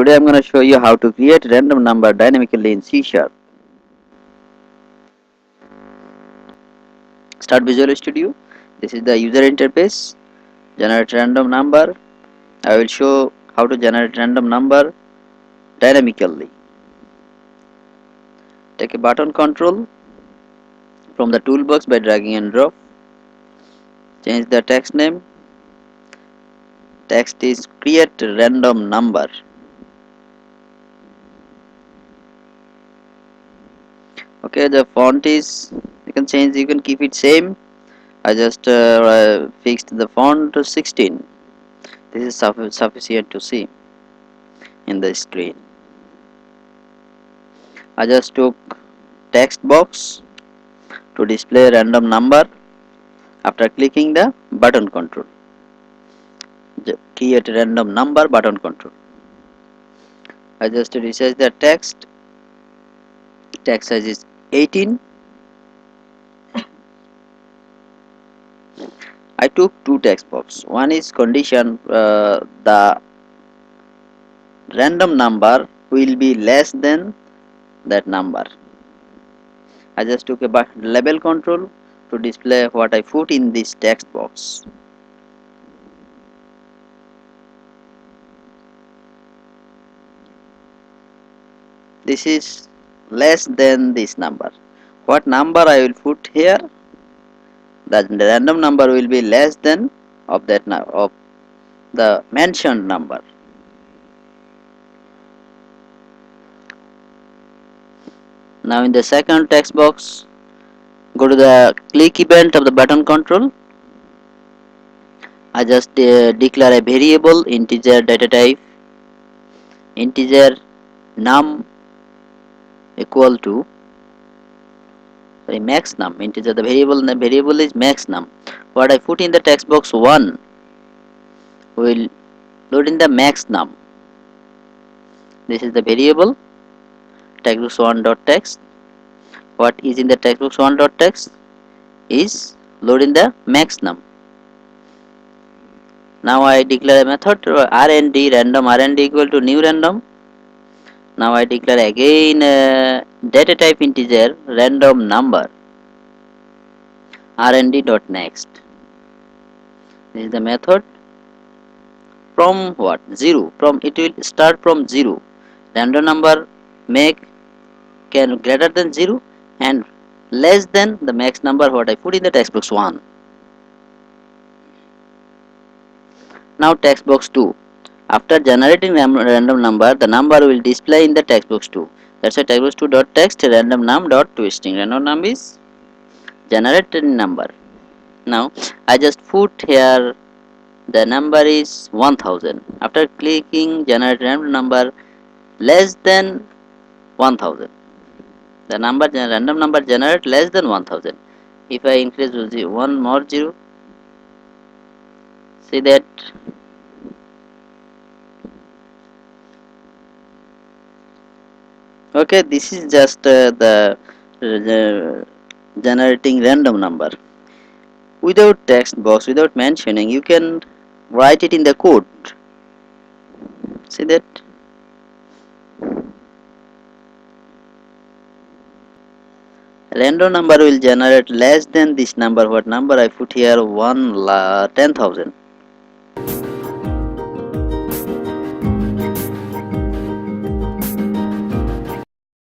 Today I'm going to show you how to create random number dynamically in C#. Start Visual Studio. This is the user interface. Generate random number. I will show how to generate random number dynamically. Take a button control from the toolbox by dragging and drop. Change the text name. Text is create random number. Okay, the font is you can change, you can keep it same. I just fixed the font to 16. This is sufficient to see in the screen. I just took text box to display random number after clicking the button control. Create random number button control. I just resize the text. Text size is 18. I took two text box. One is condition the random number will be less than that number. I just took a label control to display what I put in this text box. This is less than this number. What number I will put here? The random number will be less than of the mentioned number. Now in the second text box, go to the click event of the button control. I just declare a variable integer data type integer num equal to max num. Integer, the variable is max num. What I put in the text box 1 will load in the max num. This is the variable textbox 1 dot text. What is in the textbox 1 dot text is load in the max num. Now I declare a method rnd random rnd equal to new random. Now I declare again data type integer random number rnd dot next. This is the method. From what? 0. From it will start from 0. Random number can greater than 0 and less than the max number what I put in the text box 1. Now text box 2. After generating random number, the number will display in the text box 2. That's why text box 2 dot text random num dot twisting. Random num is generated number. Now I just put here the number is 1000. After clicking generate random number less than 1000, the random number generate less than 1000. If I increase one more 0, see that okay, this is just the generating random number without text box, without mentioning. You can write it in the code. See that random number will generate less than this number. What number I put here? 10,000.